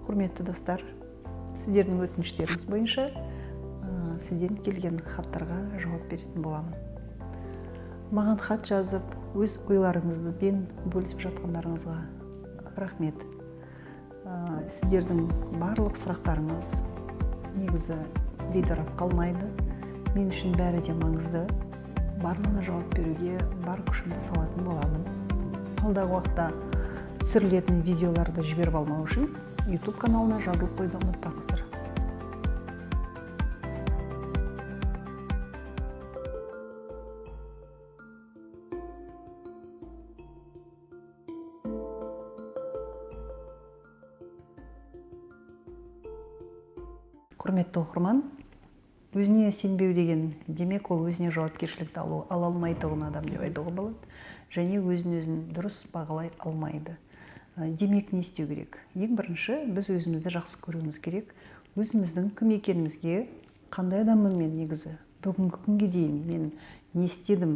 Құрметті достар, сіздердің өтініштеріңіз бойынша сізден келген хаттарға жауап беретін боламын. Маған хат жазып, өз ойларыңызбен бөлісіп жатқандарыңызға рахмет. Сіздердің барлық сұрақтарыңыз негізі бейтарап қалмайды. Мен үшін бәрі де маңызды. Барлығына жауап беруге бар күшімді салатын боламын. Алдағы уақытта түсірілетін видеоларды жіберіп алмау үшін YouTube каналына жазылып қойды ұмытпаңыздар. Құрметті оқырман, өзіне сенбеу деген демек ол өзіне жауапкершілікті ала алмайтын адам деп айтуға болады, және өзін дұрыс бағалай алмайды. Демек не істеу керек? Ең бірінші, біз өзімізді жақсы көруіміз керек. Өзіміздің кім екенімізге, қандай адаммын мен негізі, бүгінгі күнге дейін мен не істедім,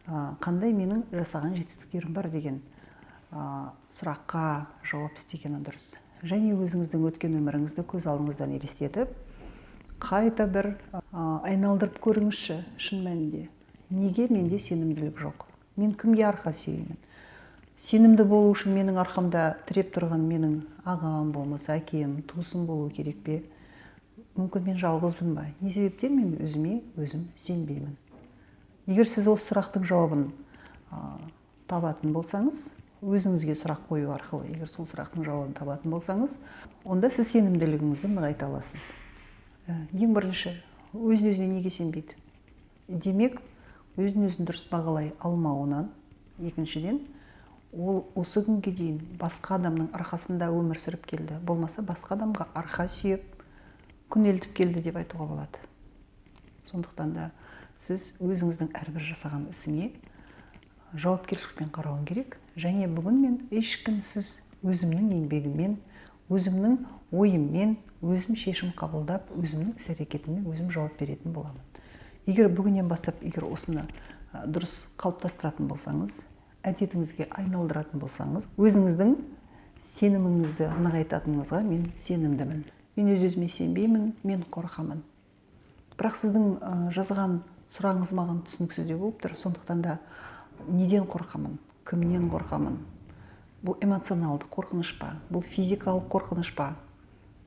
қандай менің жасаған жетістіктерім бар деген сұраққа жауап іздеген дұрыс. Және өзіңіздің өткен өміріңізді көз алдыңыздан елестетіп, қайта бір айналдырып көріңізші, шын мәнінде. Неге менде сенімділік жоқ? Мен кімге арқа сүйеймін? Сенімді болу үшін менің арқамда тіреп тұрған менің ағам болмаса, әкем, туысым болу керек пе? Мүмкін мен жалғызбын ба? Не себептен мен өзім сенбеймін? Егер сіз осы сұрақтың жауабын табатын болсаңыз, өзіңізге сұрақ қою арқылы, егер сол сұрақтың жауабын табатын болсаңыз, онда сіз сенімділігіңізді нығайта аласыз. Ең бірінші, өзіне неге сенбейді? Демек, өзін дұрыс бағалай алмауынан, екіншіден, ол осы күнге дейін басқа адамның арқасында өмір сүріп келді. Болмаса басқа адамға арқа сүйеп, күнелтіп келді деп айтуға болады. Сондықтан да сіз өзіңіздің әрбір жасаған ісіңе жауапкершілікпен қарауың керек. Және бүгін мен ешкімсіз өзімнің еңбегіммен, өзімнің ойыммен, өзім шешім қабылдап, өзімнің іс-әрекетіме өзім жауап беретін боламын. Егер бүгіннен бастап, егер осыны дұрыс қалыптастыратын болсаңыз, әдетіңізге айналдыратын болсаңыз, өзіңіздің сеніміңізді нығайтатыныңызға мен сенімдімін. Мен өзіме сенбеймін, мен қорқамын. Бірақ сіздің жазған сұрағыңыз маған түсініксіз болып тұр. Сондықтан да неден қорқамын, кімнен қорқамын? Бұл эмоционалды қорқыныш па? Бұл физикалық қорқыныш па?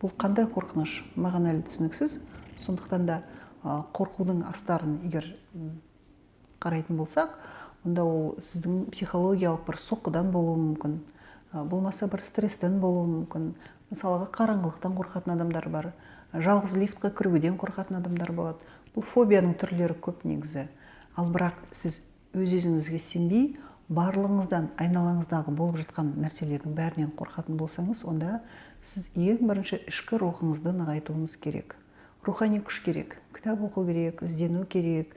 Бұл қандай қорқыныш? Маған әлі түсініксіз. Сондықтан да қорқудың астарын егер қарайтын болсақ, онда ол сіздің психологиялық бір соққыдан болуы мүмкін, болмаса бір стресстен болуы мүмкін. Мысалға, қараңғылықтан қорқатын адамдар бар, жалғыз лифтқа кіруден қорқатын адамдар болады. Бұл фобияның түрлері көп негізі. Ал бірақ сіз өзіңізге сенбей, барлығыңыздан айналаңыздағы болып жатқан нәрселердің бәрінен қорқатын болсаңыз, онда сіз ең бірінші ішкі рухыңызды нығайтуыңыз керек. Рухани күш керек, кітап оқу керек, іздену керек.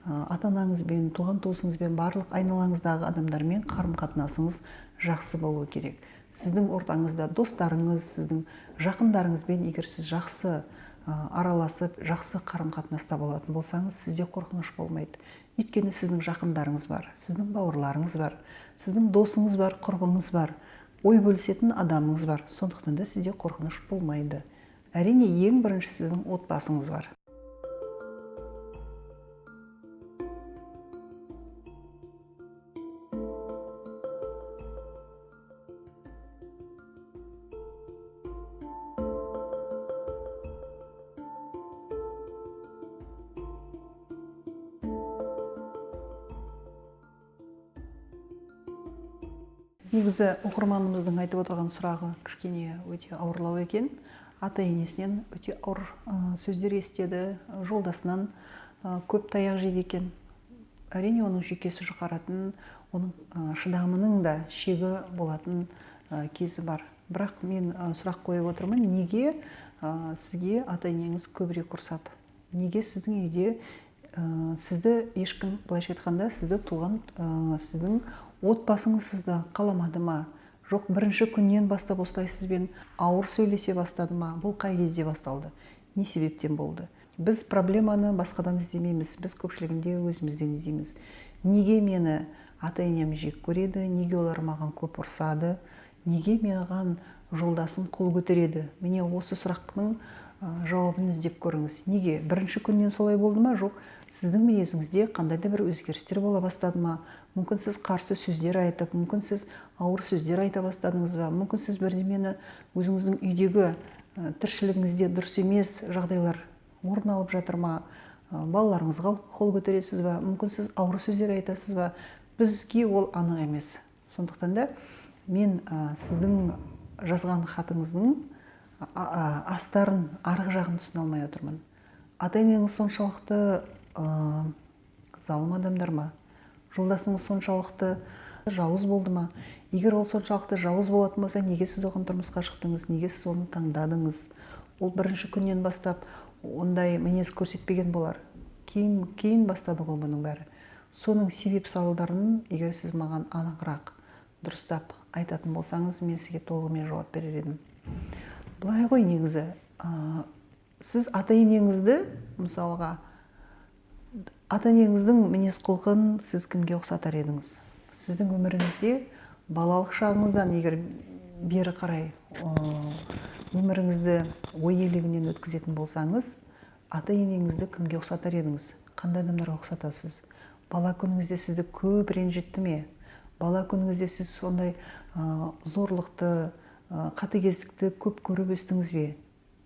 Ата-анаңызбен, туған туысыңызбен, барлық айналаңыздағы адамдармен қарым-қатынасыңыз жақсы болу керек. Сіздің ортаңызда достарыңыз, сіздің жақындарыңызбен егер сіз жақсы араласып, жақсы қарым-қатынаста болатын болсаңыз, сізде қорқыныш болмайды. Өйткені сіздің жақындарыңыз бар, сіздің бауырларыңыз бар, сіздің досыңыз бар, құрбыңыз бар, ой бөлісетін адамыңыз бар. Сондықтан да сізде қорқыныш болмайды. Әрине, ең бірінші сіздің отбасыңыз бар. Негізі оқырманымыздың айтып отырған сұрағы кішкене өте ауырлау екен. Ата-енесінен өте ауыр сөздер естеді, жолдасынан көп таяқ жейді екен. Әрине, оның жүйкесі жұқаратын, оның шыдамының да шегі болатын кезі бар. Бірақ мен сұрақ қойып отырмын, неге сізге ата-енеңіз көбірек ұрсады? Неге сіздің үйде сізді ешкім, былайша айтқанда, сізді туған сіздің отбасыңыз сізді қаламады ма? Жоқ, бірінші күннен бастап осылай сізбен ауыр сөйлесе бастады ма? Бұл қай кезде басталды? Не себептен болды? Біз проблеманы басқадан іздемейміз, біз көпшілігінде өзімізден іздейміз. Неге мені ата-енем жек көреді, неге олар маған көп ұрсады, неге маған жолдасым қол көтереді. Міне осы сұрақтың жауабын іздеп көріңіз. Неге? Бірінші күннен солай болды ма? Жоқ. Сіздің мінезіңізде қандай да бір өзгерістер бола бастады ма? Мүмкін сіз қарсы сөздер айтып, мүмкін сіз ауыр сөздер айта бастадыңыз ба? Мүмкін сіз бірдемені өзіңіздің үйдегі тіршілігіңізде дұрыс емес жағдайлар орын алып жатыр ма? Балаларыңызға қол көтересіз ба? Мүмкін сіз ауыр сөздер айтасыз ба? Бізге ол анық емес. Сондықтан да мен сіздің жазған хатыңыздың астарын, арғы жағын түсіне алмай отырмын. Ата-енеңіз соншалықты залым адамдар ма? Жолдасыңыз соншалықты жауыз болды ма? Егер ол соншалықты жауыз болатын болса, неге сіз оған тұрмысқа шықтыңыз? Неге сіз оны таңдадыңыз? Ол бірінші күннен бастап ондай мінез көрсетпеген болар. Кейін бастады ғой бұның бәрі. Соның себеп салдарын егер сіз маған анығырақ дұрыстап айтатын болсаңыз, мен сізге толығымен жауап берер едім. Былай ғой негізі, сіз ата-енеңізді, мысалға, ата-енеңіздің мінез құлқын сіз кімге ұқсатар едіңіз? Сіздің өміріңізде балалық шағыңыздан егер бері қарай өміріңізді ой елегінен өткізетін болсаңыз, ата-енеңізді кімге ұқсатар едіңіз? Қандай адамдарға ұқсатасыз? Бала күніңізде сізді көп ренжітті ме? Бала күніңізде сіз сондай зорлықты, қатыгездікті көп көріп өстіңіз бе?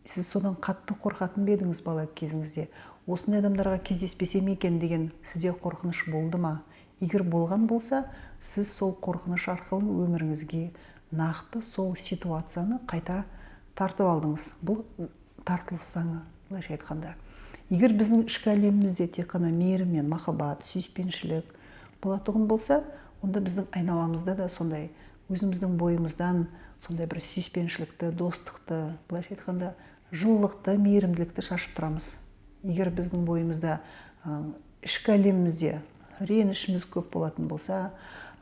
Сіз содан қатты қорқатын ба едіңіз бала кезіңізде? Осындай адамдарға кездеспесем екен деген сізде қорқыныш болды ма? Егер болған болса, сіз сол қорқыныш арқылы өміріңізге нақты сол ситуацияны қайта тартып алдыңыз. Бұл тартылыс заңы, былайша айтқанда. Егер біздің ішкі әлемімізде тек қана мейірім мен махаббат, сүйіспеншілік болатұғын болса, онда біздің айналамызда да сондай өзіміздің бойымыздан сондай бір сүйіспеншілікті, достықты, былайша айтқанда жылылықты, мейірімділікті шашып тұрамыз. Егер біздің бойымызда, ішкі әлемімізде ренішіміз көп болатын болса,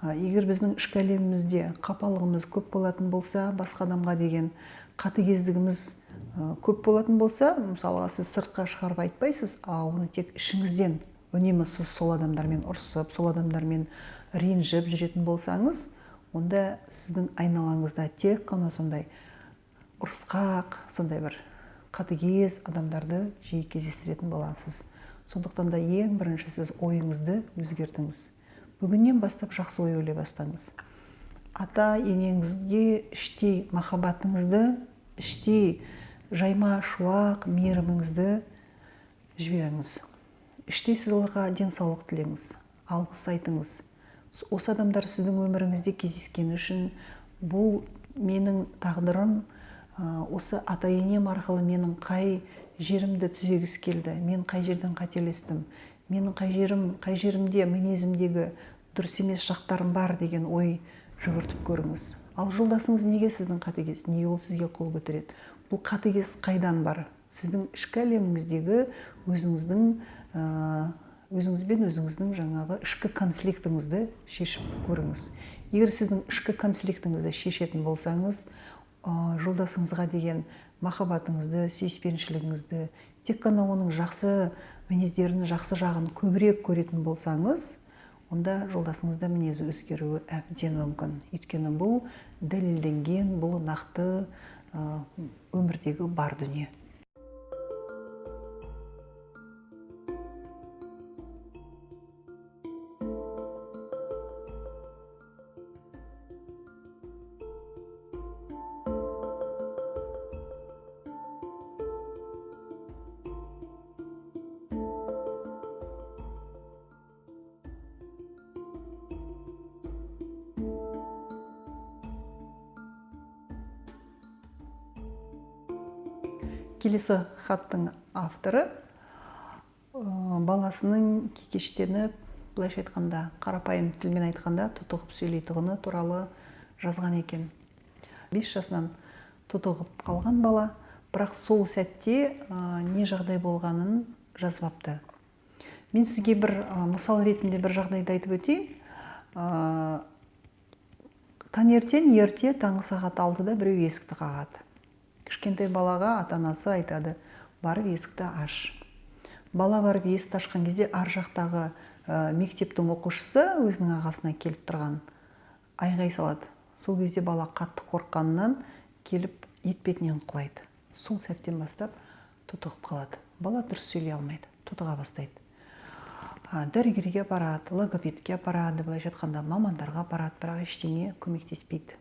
егер біздің ішкі әлемімізде қапалығымыз көп болатын болса, басқа адамға деген қатыгездігіміз көп болатын болса, мысалға сіз сыртқа шығарып айтпайсыз, оны тек ішіңізден үнемі сіз сол адамдармен ұрсып, сол адамдармен ренжіп жүретін болсаңыз, онда сіздің айналаңызда тек қана сондай ұрысқақ, сондай бір қатыгез адамдарды жиі кездестіретін боласыз. Сондықтан да ең бірінші сіз ойыңызды өзгертіңіз. Бүгіннен бастап жақсы ой ойлай бастаңыз. Ата-енеңізге іштей махаббатыңызды, іштей жайма шуақ мейіріміңізді жіберіңіз. Іштей сіз оларға денсаулық тілеңіз, алғыс айтыңыз. Осы адамдар сіздің өміріңізде кездескені үшін бұл менің тағдырым, осы ата-енем арқылы менің қай жерімді түзегісі келді, мен қай жерден қателестім, менің қай жерімде мінезімдегі дұрыс емес жақтарым бар деген ой жүгіртіп көріңіз. Ал жолдасыңыз неге сіздің қатыгез, неге ол сізге қол көтереді? Бұл қатыгез қайдан бар? Сіздің ішкі әлеміңіздегі өзіңізбен өзіңіздің жаңағы ішкі конфликтіңізді шешіп көріңіз. Егер сіздің ішкі конфликтіңізді шешетін болсаңыз, жолдасыңызға деген махаббатыңызды, сүйіспеншілігіңізді, тек қана оның жақсы мінездерін, жақсы жағын көбірек көретін болсаңыз, онда жолдасыңызда мінезі өзгеруі әбден мүмкін. Өйткені бұл дәлелденген, бұл нақты өмірдегі бар дүние. Келесі хаттың авторы баласының кекештеніп, былайша айтқанда, қарапайым тілмен айтқанда, тұтығып сөйлейтұғыны туралы жазған екен. 5 жасынан тұтығып қалған бала, бірақ сол сәтте не жағдай болғанын жазбапты. Мен сізге бір мысал ретінде бір жағдайды айтып өтейін. Таңертең ерте таңғы сағат 6-да біреу есікті қағады. Кішкентай балаға ата-анасы айтады, барып есікті аш. Бала барып есікті ашқан кезде ар жақтағы мектептің оқушысы өзінің ағасына келіп тұрған айғай салады. Сол кезде бала қатты қорыққанынан келіп етпетінен құлайды. Сол сәттен бастап тұтығып қалады. Бала дұрыс сөйлей алмайды, тұтыға бастайды. Дәрігерге апарады, логопедке апарады, былайша айтқанда мамандарға апарады, бірақ ештеңе көмектеспейді.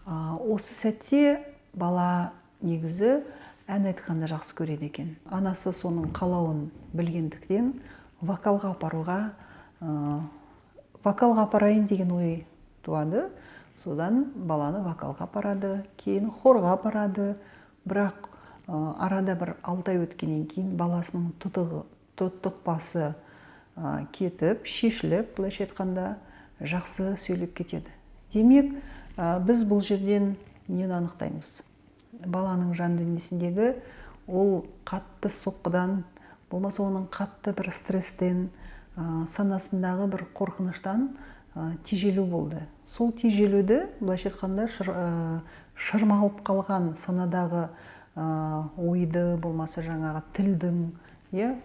Осы сәтте бала негізі ән айтқанды жақсы көреді екен. Анасы соның қалауын білгендіктен вокалға апарайын деген ой туады. Содан баланы вокалға апарады, кейін хорға апарады. Бірақ арада бір 6 ай өткеннен кейін баласының тұтықпасы кетіп, шешіліп, былайша айтқанда жақсы сөйлеп кетеді. Демек, біз бұл жерден нені анықтаймыз? Баланың жан дүниесіндегі ол қатты соққыдан, болмаса оның қатты бір стресстен, санасындағы бір қорқыныштан тежелу болды. Сол тежелуді, былайша айтқанда, шырмалып қалған санадағы ойды, болмаса жаңағы тілдің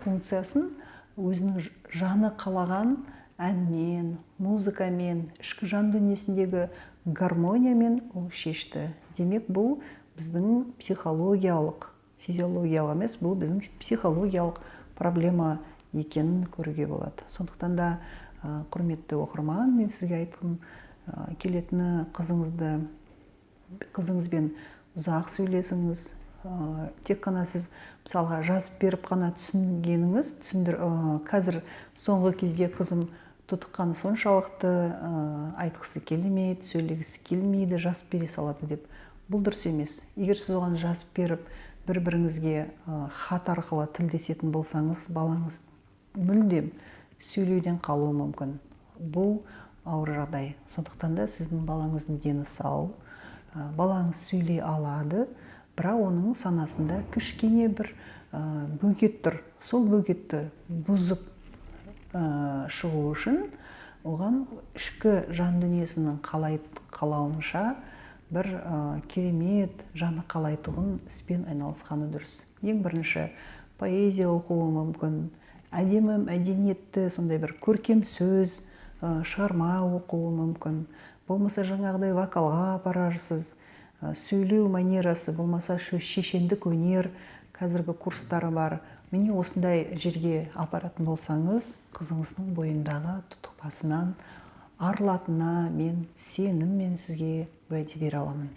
функциясын өзінің жаны қалаған әнмен, музыкамен, ішкі жан дүниесіндегі гармониямен ол шешті. Демек, бұл біздің психологиялық, физиологиялық емес, бұл біздің психологиялық проблема екенін көруге болады. Сондықтан да, құрметті оқырман, мен сізге айтқым келетіні қызыңызбен ұзақ сөйлесіңіз. Тек қана сіз мысалға жазып беріп қана түсінгеніңіз, қазір соңғы кезде қызым тұтыққаны соншалықты айтқысы келмейді, сөйлегісі келмейді, жазып бере салады деп. Бұл дұрыс емес. Егер сіз оған жазып беріп, бір-біріңізге хат арқылы тілдесетін болсаңыз, балаңыз мүлдем сөйлеуден қалуы мүмкін. Бұл ауыр жағдай. Сондықтан да сіздің балаңыздың дені сау, балаңыз сөйлей алады, бірақ оның санасында кішкене бір бөгет тұр. Сол бөгетті бұзып шығу үшін оған ішкі жан дүниесінің қалауынша бір керемет жаны қалайтұғын іспен айналысқаны дұрыс. Ең бірінші поэзия оқуы мүмкін, әдемі мәдениетті, сондай бір көркем сөз, шығарма оқуы мүмкін. Болмаса жаңағыдай вокалға апарарсыз, сөйлеу манерасы, болмаса шешендік өнер, қазіргі курстары бар. Міне осындай жерге апаратын болсаңыз, қызыңыздың бойындағы тұтықпасынан арылатынына мен сеніммен сізге уәде бере аламын.